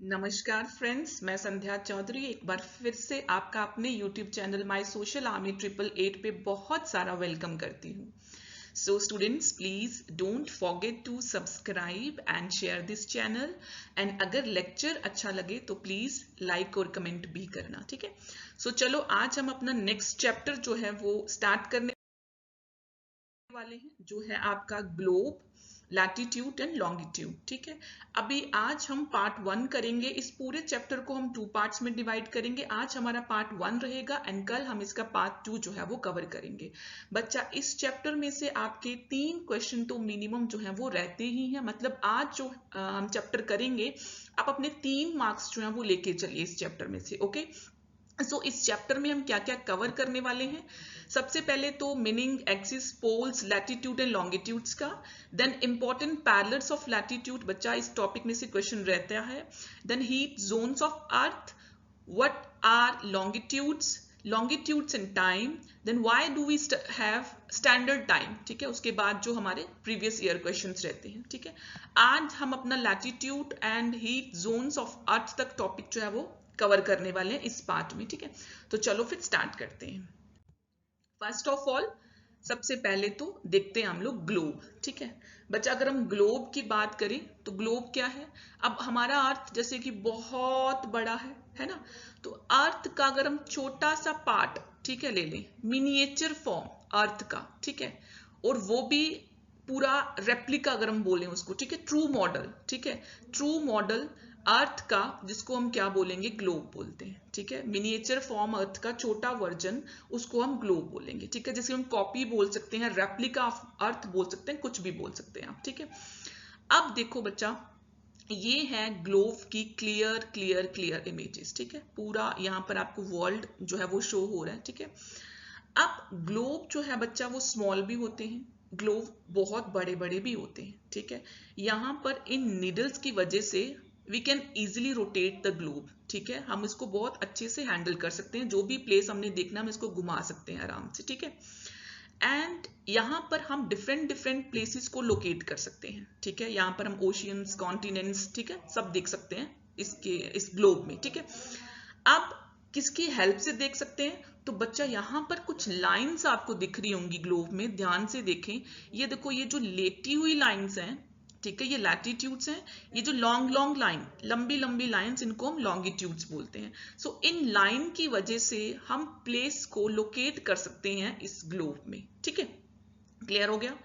नमस्कार फ्रेंड्स, मैं संध्या चौधरी एक बार फिर से आपका अपने YouTube channel my social army 888 पे बहुत सारा वेलकम करती हूँ। So students, please don't forget to subscribe and share this channel. And अगर लेक्चर अच्छा लगे तो प्लीज लाइक और कमेंट भी करना, ठीक है। सो चलो आज हम अपना नेक्स्ट चैप्टर जो है वो स्टार्ट करने वाले हैं, जो है आपका ग्लोब, लैटिट्यूड एंड लॉन्गिट्यूड, ठीक है। अभी आज हम पार्ट 1 करेंगे। इस पूरे चैप्टर को हम 2 पार्ट्स में डिवाइड करेंगे। आज हमारा पार्ट 1 रहेगा एंड कल हम इसका पार्ट 2 जो है वो कवर करेंगे। बच्चा, इस चैप्टर में से आपके 3 क्वेश्चन तो मिनिमम जो है वो रहते ही हैं। मतलब आज जो हम चैप्टर करेंगे, आप अपने 3 मार्क्स जो है वो लेके चलिए इस चैप्टर में से, ओके। सो इस चैप्टर में हम क्या क्या कवर करने वाले हैं। सबसे पहले तो meaning, axis, poles, latitude and longitudes का। Then important parallels of latitude, बच्चा इस टॉपिक में से क्वेश्चन रहता है। Then heat zones of earth, what are longitudes and time, then why do we have standard time, ठीक है। उसके बाद जो हमारे प्रीवियस ईयर क्वेश्चंस रहते हैं, ठीक है। आज हम अपना latitude and heat zones of अर्थ तक टॉपिक जो है वो कवर करने वाले हैं इस पार्ट में, ठीक है। तो चलो फिर स्टार्ट करते हैं। फर्स्ट ऑफ ऑल, सबसे पहले तो देखते हैं हम लोग ग्लोब, ठीक है। बच्चा, अगर हम ग्लोब की बात करें तो ग्लोब क्या है। अब हमारा अर्थ जैसे कि बहुत बड़ा है ना। तो अर्थ का अगर हम छोटा सा पार्ट, ठीक है, ले लें, मिनिएचर फॉर्म अर्थ का, ठीक है, और वो भी पूरा रेप्लिका अगर हम बोलें उसको, ठीक है, ट्रू मॉडल, ठीक है, ट्रू मॉडल अर्थ का, जिसको हम क्या बोलेंगे, ग्लोब बोलते हैं, ठीक है। मिनिएचर फॉर्म अर्थ का छोटा वर्जन, उसको हम ग्लोब बोलेंगे, ठीक है। जैसे हम कॉपी बोल सकते हैं, रेप्लिका ऑफ अर्थ बोल सकते हैं, कुछ भी बोल सकते हैं आप, ठीक है। अब देखो बच्चा, ये है ग्लोब की क्लियर क्लियर क्लियर इमेजेस, ठीक है। पूरा यहाँ पर आपको वर्ल्ड जो है वो शो हो रहा है, ठीक है। अब ग्लोब जो है बच्चा वो स्मॉल भी होते हैं, ग्लोब बहुत बड़े बड़े भी होते हैं, ठीक है। यहाँ पर इन नीडल्स की वजह से we can easily rotate the globe, ठीक है। हम इसको बहुत अच्छे से हैंडल कर सकते हैं, जो भी प्लेस हमने देखना हम इसको घुमा सकते हैं आराम से, ठीक है। एंड यहाँ पर हम डिफरेंट डिफरेंट प्लेसेस को लोकेट कर सकते हैं, ठीक है। यहाँ पर हम ओशियंस, कॉन्टिनेंट्स, ठीक है, सब देख सकते हैं इस ग्लोब में, ठीक है। अब किसकी हेल्प से देख सकते हैं, तो बच्चा यहाँ पर कुछ लाइंस आपको दिख रही होंगी ग्लोब में, ध्यान से देखें। ये देखो, ये जो लेटी हुई लाइंस हैं, ठीक है, ये लैटिट्यूड्स हैं। ये जो लॉन्ग लॉन्ग लाइन, लंबी लंबी लाइंस, इनको हम लॉन्गिट्यूड्स बोलते हैं। सो इन लाइन की वजह से हम प्लेस को लोकेट कर सकते हैं इस ग्लोब में, ठीक है। क्लियर हो गया।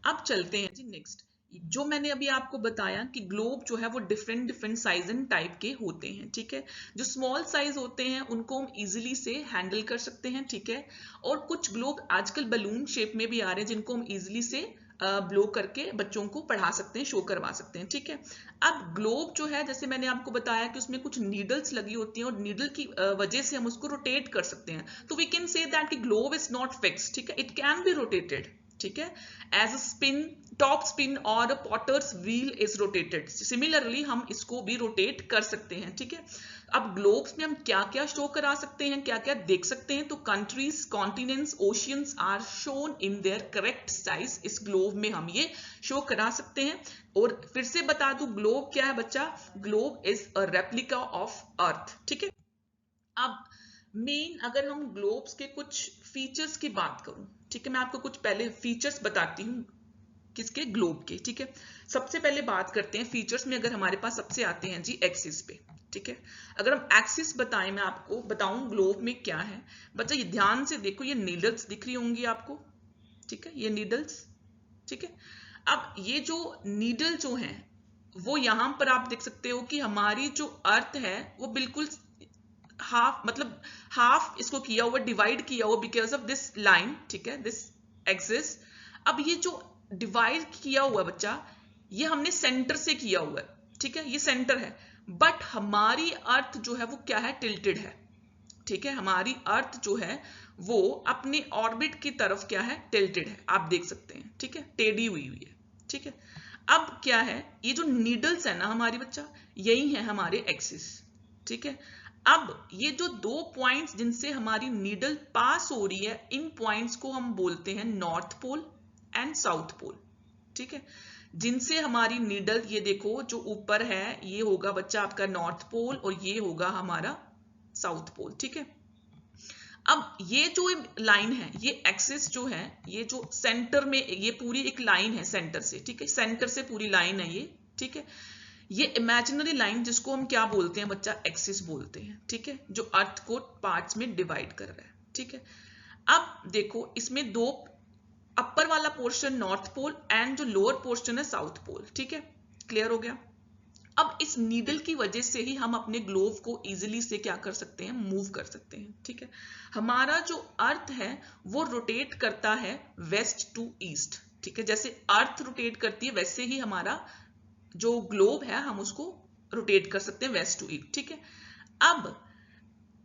अब चलते हैं जी नेक्स्ट। जो मैंने अभी आपको बताया कि ग्लोब जो है वो different different size and type के होते हैं, ठीक है। जो स्मॉल साइज होते हैं उनको हम इजीली से हैंडल कर सकते हैं, ठीक है। और कुछ ग्लोब आजकल बलून शेप में भी आ रहे हैं, जिनको हम इजीली से ब्लो करके बच्चों को पढ़ा सकते हैं, शो करवा सकते हैं, ठीक है। अब ग्लोब जो है, जैसे मैंने आपको बताया कि उसमें कुछ नीडल्स लगी होती हैं और नीडल की वजह से हम उसको रोटेट कर सकते हैं। तो वी कैन से दैट कि ग्लोब इज नॉट फिक्स्ड, ठीक है, इट कैन बी रोटेटेड, ठीक है। As a spin, top spin और potter's wheel is rotated, similarly हम इसको भी रोटेट कर सकते हैं, ठीक है। अब ग्लोब्स में हम क्या क्या शो करा सकते हैं, क्या क्या देख सकते हैं, तो countries, continents, oceans are shown in their correct size. इस ग्लोब में हम ये शो करा सकते हैं। और फिर से बता दूं, ग्लोब क्या है बच्चा, globe is a replica of earth, ठीक है। अब मेन, अगर हम ग्लोब्स के कुछ फीचर्स की बात करूं, ठीक है, मैं आपको कुछ पहले फीचर्स बताती हूँ किसके, ग्लोब के, ठीक है। सबसे पहले बात करते हैं फीचर्स में, अगर हमारे पास सबसे आते हैं जी एक्सिस पे, ठीक है। अगर हम एक्सिस बताएं, मैं आपको बताऊं ग्लोब में क्या है। बच्चा, ये ध्यान से देखो, ये नीडल्स दिख रही होंगी आपको, ठीक है, ये नीडल्स, ठीक है। अब ये जो नीडल जो है वो यहां पर आप देख सकते हो कि हमारी जो अर्थ है वो बिल्कुल हाफ, मतलब हाफ इसको किया हुआ, डिवाइड किया हुआ बिकॉज ऑफ दिस लाइन, ठीक है, दिस एक्सिस। अब ये जो डिवाइड किया हुआ बच्चा, ये हमने सेंटर से किया हुआ है, ठीक है, ये सेंटर है। बट हमारी अर्थ जो है वो क्या है, टिल्टेड है, ठीक है। हमारी अर्थ जो है वो अपने ऑर्बिट की तरफ क्या है, टिल्टेड है, आप देख सकते हैं, ठीक है, टेढ़ी हुई हुई है, ठीक है। अब क्या है, ये जो नीडल्स है ना हमारी बच्चा, यही है हमारे एक्सिस, ठीक है। अब ये जो 2 पॉइंट्स जिनसे हमारी नीडल पास हो रही है, इन पॉइंट्स को हम बोलते हैं north pole and south pole, ठीक है। जिनसे हमारी नीडल, ये देखो जो ऊपर है ये होगा बच्चा आपका नॉर्थ पोल और ये होगा हमारा साउथ पोल, ठीक है। अब ये जो लाइन है, ये एक्सिस जो है, ये जो सेंटर में, ये पूरी एक लाइन है सेंटर से, ठीक है, सेंटर से पूरी लाइन है ये, ठीक है। ये इमेजिनरी लाइन जिसको हम क्या बोलते हैं बच्चा, एक्सिस बोलते हैं, ठीक है, जो अर्थ को पार्ट्स में डिवाइड कर रहा है, ठीक है। अब देखो इसमें दो, अपर वाला पोर्शन नॉर्थ पोल एंड जो लोअर पोर्शन है साउथ पोल, ठीक है, क्लियर हो गया। अब इस नीडल की वजह से ही हम अपने ग्लोब को इजीली से क्या कर सकते हैं, मूव कर सकते हैं, ठीक है। हमारा जो अर्थ है वो रोटेट करता है वेस्ट टू ईस्ट, ठीक है, जैसे अर्थ रोटेट करती है वैसे ही हमारा जो ग्लोब है हम उसको रोटेट कर सकते हैं वेस्ट टू ईस्ट, ठीक है। अब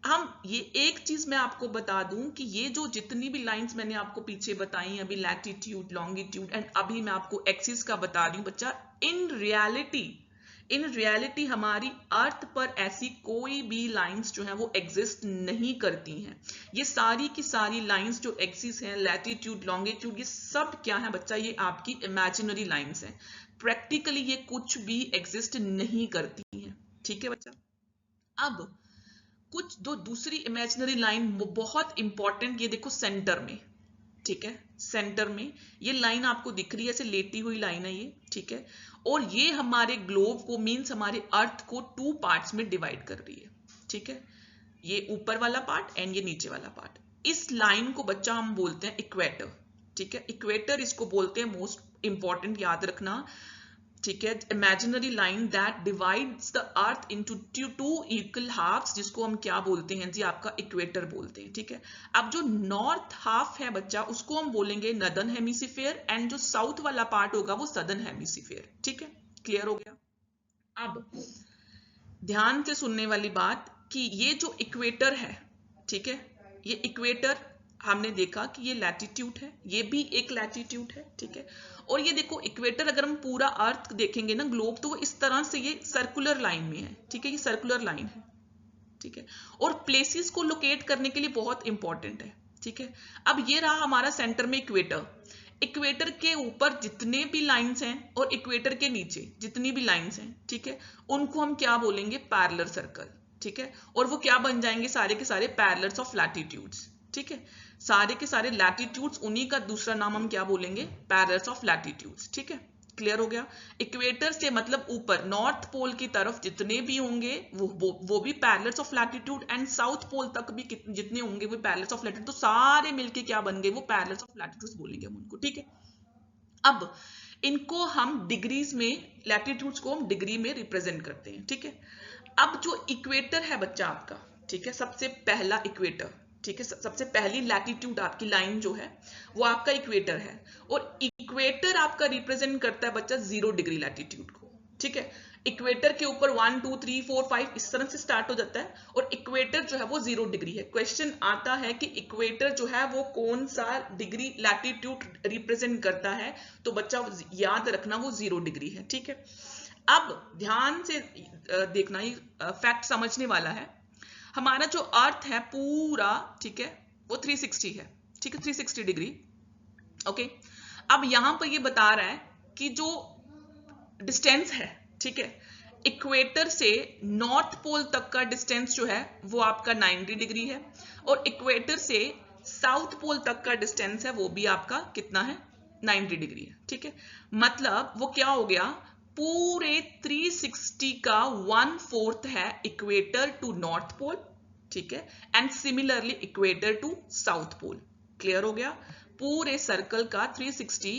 हम ये एक चीज मैं आपको बता दूं कि ये जो जितनी भी लाइंस मैंने आपको पीछे बताई, अभी लैटिट्यूड, लॉन्गिट्यूड एंड अभी मैं आपको एक्सिस का बता रही हूं बच्चा, इन रियलिटी हमारी अर्थ पर ऐसी कोई भी लाइंस जो है वो एग्जिस्ट नहीं करती हैं। ये सारी की सारी लाइंस जो एक्सिस हैं, लैटिट्यूड, लॉन्गिट्यूड, ये सब क्या है बच्चा, ये आपकी इमेजिनरी लाइंस हैं। प्रैक्टिकली ये कुछ भी एग्जिस्ट नहीं करती हैं, ठीक है बच्चा। अब कुछ दो दूसरी इमेजिनरी लाइन बहुत इंपॉर्टेंट, ये देखो सेंटर में, ठीक है, सेंटर में ये लाइन आपको दिख रही है, ऐसे लेटी हुई लाइन है ये, ठीक है, और ये हमारे ग्लोब को, मींस हमारे अर्थ को 2 पार्ट्स में डिवाइड कर रही है, ठीक है, ये ऊपर वाला पार्ट एंड ये नीचे वाला पार्ट। इस लाइन को बच्चा हम बोलते हैं इक्वेटर, ठीक है, इक्वेटर इसको बोलते हैं, मोस्ट इंपॉर्टेंट याद रखना, ठीक है, imaginary line that divides the earth into 2 equal halves, जिसको हम क्या बोलते हैं जी, आपका इक्वेटर बोलते हैं, ठीक है। अब जो नॉर्थ हाफ है बच्चा उसको हम बोलेंगे नदर्न हेमिस्फीयर एंड जो साउथ वाला पार्ट होगा वो सदर्न हेमिस्फीयर, ठीक है, क्लियर हो गया। अब ध्यान से सुनने वाली बात कि ये जो इक्वेटर है, ठीक है, ये इक्वेटर हमने देखा कि ये लैटिट्यूड है, ये भी एक लैटिट्यूड है, ठीक है। और ये देखो इक्वेटर, अगर हम पूरा अर्थ देखेंगे ना ग्लोब, तो वो इस तरह से ये सर्कुलर लाइन में है, ठीक है, ये सर्कुलर लाइन है, ठीक है, और प्लेसेस को लोकेट करने के लिए बहुत इंपॉर्टेंट है, ठीक है। अब ये रहा हमारा सेंटर में इक्वेटर, इक्वेटर के ऊपर जितने भी लाइंस हैं और इक्वेटर के नीचे जितनी भी लाइंस हैं, ठीक है, उनको हम क्या बोलेंगे, पैरेलल सर्कल, ठीक है, और वो क्या बन जाएंगे, सारे के सारे पैरेलल्स ऑफ लैटिट्यूड्स, ठीक है, सारे के सारे लैटिट्यूड्स, उन्हीं का दूसरा नाम हम क्या बोलेंगे, पैरेलल्स ऑफ लैटिट्यूड्स, ठीक है, क्लियर हो गया। इक्वेटर से मतलब ऊपर नॉर्थ पोल की तरफ जितने भी होंगे वो भी parallels of latitude, and south pole तक भी जितने होंगे वो पैरेलल्स ऑफ लैटिट्यूड, तो सारे मिलके क्या बन गए, वो पैरेलल्स ऑफ लैटिट्यूड्स बोलेंगे हम उनको, ठीक है। अब इनको हम डिग्रीज में, लैटिट्यूड्स को हम डिग्री में रिप्रेजेंट करते हैं, ठीक है। अब जो इक्वेटर है बच्चा आपका, ठीक है, सबसे पहला इक्वेटर, ठीक है, सबसे पहली लैटिट्यूड आपकी लाइन जो है वो आपका इक्वेटर है, और इक्वेटर आपका रिप्रेजेंट करता है बच्चा 0 डिग्री लैटिट्यूड को, ठीक है। इक्वेटर के ऊपर 1 2 3 4 5 इस तरह से स्टार्ट हो जाता है, और इक्वेटर जो है वो 0 डिग्री है। क्वेश्चन आता है कि इक्वेटर जो है वो कौन सा डिग्री लैटिट्यूड रिप्रेजेंट करता है, तो बच्चा याद रखना वो 0 डिग्री है, ठीक है। अब ध्यान से देखना, ये फैक्ट समझने वाला है। हमारा जो अर्थ है पूरा, ठीक है, वो 360 है, ठीक है, 360 डिग्री, ओके। अब यहां पर ये बता रहा है कि जो डिस्टेंस है, ठीक है, इक्वेटर से नॉर्थ पोल तक का डिस्टेंस जो है वो आपका 90 डिग्री है, और इक्वेटर से साउथ पोल तक का डिस्टेंस है वो भी आपका कितना है, 90 डिग्री है, ठीक है। मतलब वो क्या हो गया, पूरे 360 का 1/4 है इक्वेटर टू नॉर्थ पोल, ठीक है, and similarly equator to south pole, clear हो गया। पूरे सर्कल का 360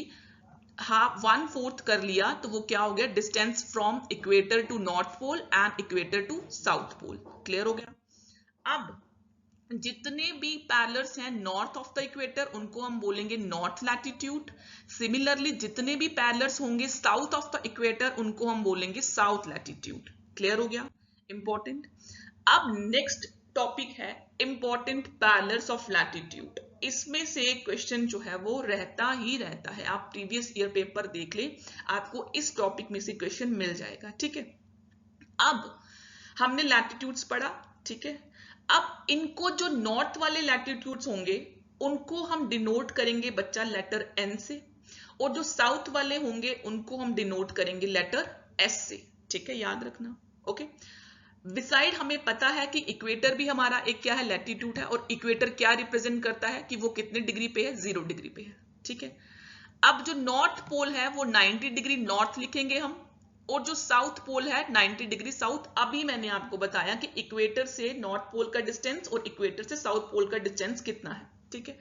हाफ 1/4 कर लिया, तो वो क्या हो गया, distance from equator to north pole and equator to south pole, clear हो गया। अब जितने भी पैरेलल्स हैं नॉर्थ ऑफ द इक्वेटर उनको हम बोलेंगे नॉर्थ लैटिट्यूड, सिमिलरली जितने भी पैरेलल्स होंगे साउथ ऑफ द इक्वेटर उनको हम बोलेंगे साउथ लैटिट्यूड, क्लियर हो गया, इंपॉर्टेंट। अब नेक्स्ट टॉपिक है इंपॉर्टेंट पैरेलल्स ऑफ लैटिट्यूड। इसमें से क्वेश्चन जो है वो रहता ही रहता है, आप प्रीवियस ईयर पेपर देख ले, आपको इस टॉपिक में से क्वेश्चन मिल जाएगा, ठीक है। अब हमने लैटिट्यूड्स पढ़ा, ठीक है। अब इनको जो नॉर्थ वाले लैटिट्यूड्स होंगे उनको हम डिनोट करेंगे बच्चा लेटर एन से, और जो साउथ वाले होंगे उनको हम डिनोट करेंगे लेटर एस से, ठीक है, याद रखना। ओके, बिसाइड हमें पता है कि इक्वेटर भी हमारा एक क्या है, लैटिट्यूड है, और इक्वेटर क्या रिप्रेजेंट करता है कि वो कितने डिग्री पे है, 0 डिग्री पे है, ठीक है। अब जो नॉर्थ पोल है वो 90 डिग्री नॉर्थ लिखेंगे हम, और जो साउथ पोल है 90 डिग्री साउथ। अभी मैंने आपको बताया कि इक्वेटर से नॉर्थ पोल का डिस्टेंस और इक्वेटर से साउथ पोल का डिस्टेंस कितना है, ठीक है।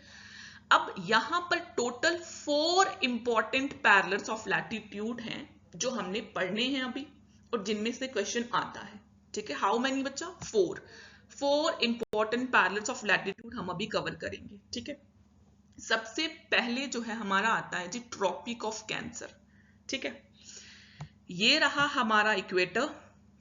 अब यहां पर total 4 important parallels of latitude हैं जो हमने पढ़ने हैं अभी, और जिनमें से क्वेश्चन आता है, ठीक है। हाउ मेनी बच्चा, 4 इंपॉर्टेंट पैरेलल्स ऑफ लैटिट्यूड हम अभी कवर करेंगे, ठीक है। सबसे पहले जो है हमारा आता है जी ट्रॉपिक ऑफ कैंसर, ठीक है। ये रहा हमारा इक्वेटर,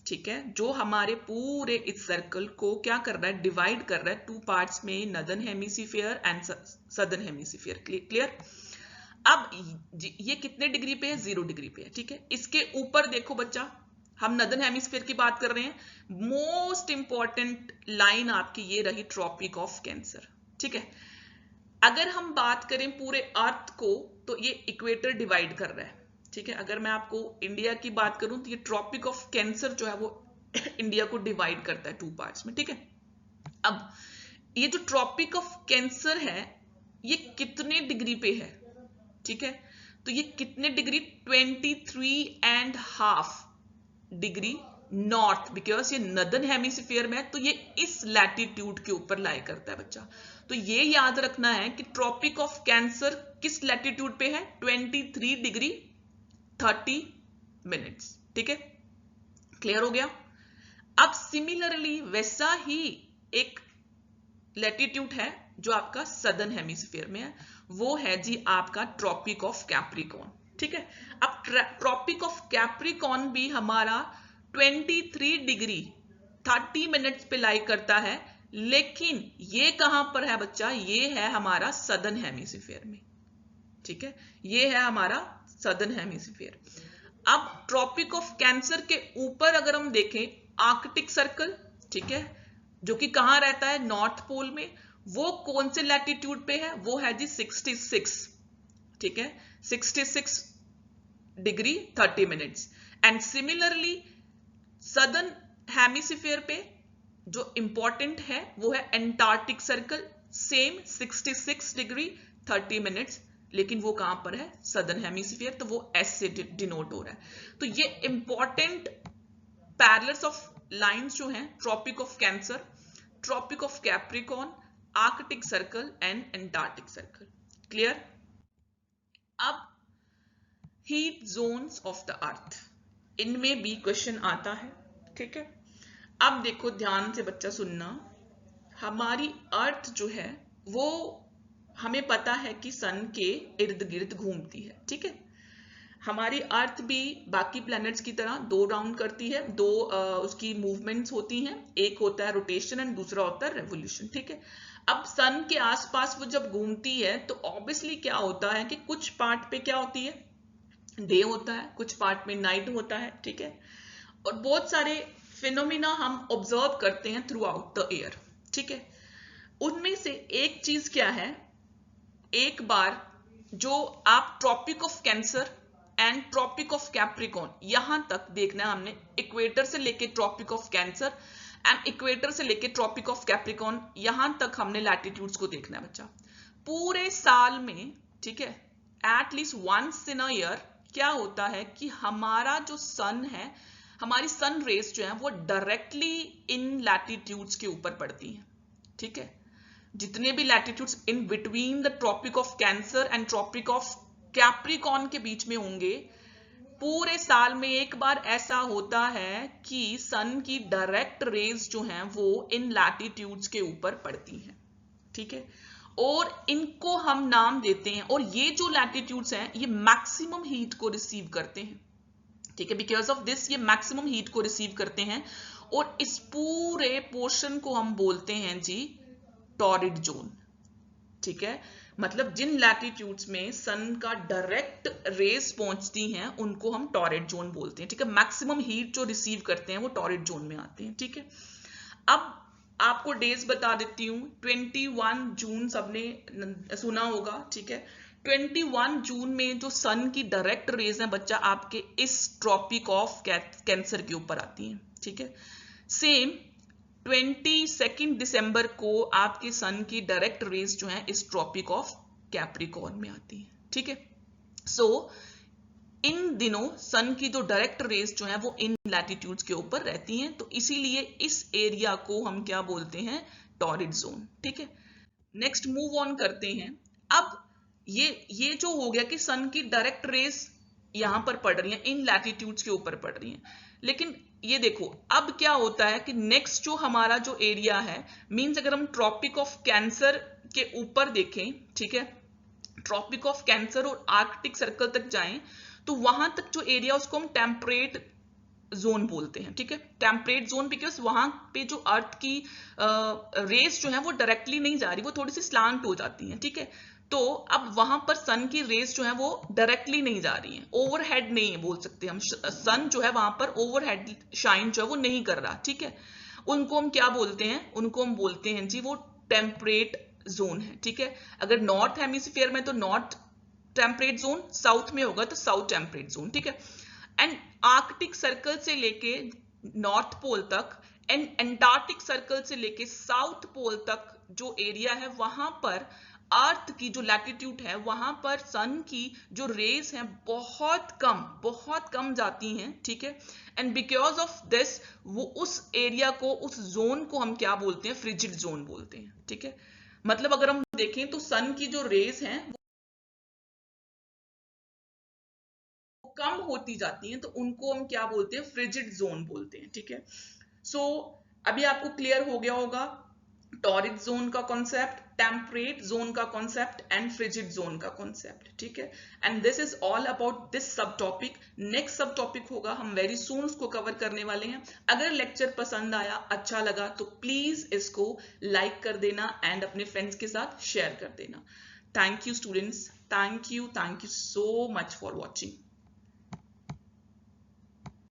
ठीक है, जो हमारे पूरे इस सर्कल को क्या कर रहा है, डिवाइड कर रहा है 2 पार्ट्स में, northern hemisphere and southern hemisphere. Clear. अब ये कितने डिग्री पे है, 0 डिग्री पे है, ठीक है। इसके ऊपर देखो बच्चा, हम नॉर्दर्न हेमिस्फीयर की बात कर रहे हैं, मोस्ट इंपॉर्टेंट लाइन आपकी ये रही ट्रॉपिक ऑफ कैंसर, ठीक है। अगर हम बात करें पूरे अर्थ को तो ये इक्वेटर डिवाइड कर रहा है, ठीक है। अगर मैं आपको इंडिया की बात करूं तो ये ट्रॉपिक ऑफ कैंसर जो है वो इंडिया को डिवाइड करता है 2 पार्ट्स में, ठीक है। अब ये जो ट्रॉपिक ऑफ कैंसर है ये कितने डिग्री पे है, ठीक है, तो ये कितने डिग्री, 23.5 डिग्री नॉर्थ, बिकॉज ये नॉर्दर्न हेमिस्फीयर में है, तो ये इस लैटिट्यूड के ऊपर लाई करता है बच्चा। तो ये याद रखना है कि ट्रॉपिक ऑफ कैंसर किस लैटिट्यूड पे है, 23 डिग्री 30 मिनट्स, ठीक है। क्लियर हो गया। अब सिमिलरली वैसा ही एक लैटिट्यूड है जो आपका सदर्न हेमिस्फीयर में है, वो है जी आपका ट्रॉपिक ऑफ कैप्रिकॉर्न, ठीक है। अब ट्रॉपिक ऑफ कैप्रिकॉर्न भी हमारा 23 डिग्री 30 मिनट्स पे लाई करता है, लेकिन ये कहां पर है बच्चा, ये है हमारा सदर्न हेमिस्फीयर में, ठीक है, ये है हमारा सदर्न हेमिस्फीयर। अब ट्रॉपिक ऑफ कैंसर के ऊपर अगर हम देखें आर्कटिक सर्कल, ठीक है, जो कि कहां रहता है, नॉर्थ पोल में, वो कौन से लैटिट्यूड पे है, वो है जी 66, ठीक है, 66 degree 30 minutes. And similarly southern hemisphere पे जो इंपॉर्टेंट है वो है Antarctic circle, same 66 degree 30 minutes, लेकिन वो कहां पर है, सदर्न हेमिस्फीयर, तो वो एस से डिनोट हो रहा है। तो ये इंपॉर्टेंट पैरेलल्स ऑफ लाइंस जो हैं, tropic of Cancer, tropic of Capricorn, Arctic circle and Antarctic circle. Clear. अब heat zones of the earth, इनमें भी क्वेश्चन आता है, ठीक है। अब देखो ध्यान से बच्चा सुनना, हमारी अर्थ जो है वो हमें पता है कि सन के इर्द गिर्द घूमती है, ठीक है। हमारी अर्थ भी बाकी प्लैनेट्स की तरह 2 राउंड करती है, 2 उसकी मूवमेंट्स होती हैं, एक होता है रोटेशन एंड दूसरा होता है रेवोल्यूशन, ठीक है। अब सन के आसपास वो जब घूमती है तो ऑब्वियसली क्या होता है कि कुछ पार्ट पे क्या होती है, डे होता है, कुछ पार्ट में नाइट होता है, ठीक है। और बहुत सारे फिनोमिना हम ऑब्जर्व करते हैं थ्रू आउट द ईयर, ठीक है। उनमें से एक चीज क्या है, एक बार जो आप tropic of cancer and tropic of capricorn यहां तक देखना है हमने, इक्वेटर से लेके tropic of cancer and equator से लेके ट्रॉपिक ऑफ कैप्रिकॉर्न, यहां तक हमने लैटिट्यूड्स को देखना है बच्चा। पूरे साल में, ठीक है, at least once in a year क्या होता है कि हमारा जो सन है, हमारी सन रेस जो है वो डायरेक्टली इन लैटिट्यूड्स के ऊपर पड़ती हैं, ठीक है। जितने भी latitudes in between the tropic of cancer and tropic of capricorn के बीच में होंगे, पूरे साल में एक बार ऐसा होता है कि सन की डायरेक्ट रेज जो हैं वो इन लैटिट्यूड्स के ऊपर पड़ती हैं, ठीक है। और इनको हम नाम देते हैं, और ये जो लैटिट्यूड्स हैं ये मैक्सिमम हीट को रिसीव करते हैं, ठीक है। बिकॉज ऑफ दिस ये मैक्सिमम हीट को रिसीव करते हैं, और इस पूरे पोर्शन को हम बोलते हैं जी टॉरिड जोन, ठीक है। मतलब जिन लैटिट्यूड्स में सन का डायरेक्ट रेज पहुंचती हैं उनको हम टॉरिड जोन बोलते हैं, ठीक है। मैक्सिमम हीट जो रिसीव करते हैं वो टॉरिड जोन में आते हैं, ठीक है। अब आपको डेज बता देती हूं, 21 जून सबने सुना होगा, ठीक है। 21 जून में जो सन की डायरेक्ट रेज है बच्चा आपके इस ट्रॉपिक ऑफ कैंसर के ऊपर आती है, ठीक है। सेम 22 दिसंबर को आपके सन की डायरेक्ट रेज जो है इस ट्रॉपिक ऑफ कैप्रिकॉर्न में आती है, ठीक है। सो इन दिनों सन की जो डायरेक्ट रेज जो है वो इन लैटिट्यूड्स के ऊपर रहती हैं, तो इसीलिए इस एरिया को हम क्या बोलते हैं, टॉरिड जोन, ठीक है। नेक्स्ट मूव ऑन करते हैं। अब ये जो हो गया कि सन की डायरेक्ट रेज यहां पर पड़ रही है, इन लैटिट्यूड्स के ऊपर पड़ रही हैं, लेकिन ये देखो अब क्या होता है कि नेक्स्ट जो हमारा जो एरिया है, मींस अगर हम ट्रॉपिक ऑफ कैंसर के ऊपर देखें, ठीक है, ट्रॉपिक ऑफ कैंसर और आर्कटिक सर्कल तक जाएं, तो वहां तक जो एरिया उसको हम टेम्परेट जोन बोलते हैं, ठीक है। टेम्परेट जोन बिकॉज वहां पे जो अर्थ की रेस जो है वो डायरेक्टली नहीं जा रही, वो थोड़ी सी स्लांट हो जाती है, ठीक है। तो अब वहां पर सन की रेस जो है वो डायरेक्टली नहीं जा रही है, ओवरहेड नहीं है बोल सकते हम, सन जो है वहां पर ओवरहेड शाइन जो है वो नहीं कर रहा, ठीक है। उनको हम क्या बोलते हैं, उनको हम बोलते हैं जी वो टेम्परेट जोन है, ठीक है। अगर नॉर्थ हेमिस्फीयर में तो नॉर्थ टेम्परेट जोन, साउथ में होगा तो साउथ टेम्परेट जोन, ठीक है। एंड आर्कटिक सर्कल से लेके नॉर्थ पोल तक एंड एंटार्क्टिक सर्कल से लेके साउथ पोल तक जो एरिया है वहां पर अर्थ की जो लैटिट्यूड है वहां पर सन की जो रेज हैं बहुत कम जाती हैं, ठीक है। एंड बिकॉज ऑफ दिस वो उस एरिया को, उस जोन को हम क्या बोलते हैं, फ्रिजिड जोन बोलते हैं, ठीक है। मतलब अगर हम देखें तो सन की जो रेज हैं कम होती जाती हैं, तो उनको हम क्या बोलते हैं, फ्रिजिड जोन बोलते हैं, ठीक है। सो अभी आपको क्लियर हो गया होगा टॉरिड जोन का कॉन्सेप्ट, टेम्परेट जोन का कॉन्सेप्ट एंड फ्रिजिड जोन का कॉन्सेप्ट, ठीक है। And this is all about this सब टॉपिक। नेक्स्ट सब टॉपिक होगा, हम वेरी सून उसको कवर करने वाले हैं। अगर लेक्चर पसंद आया, अच्छा लगा, तो प्लीज इसको लाइक कर देना एंड अपने फ्रेंड्स के साथ शेयर कर देना। Thank you students, thank you so much for watching.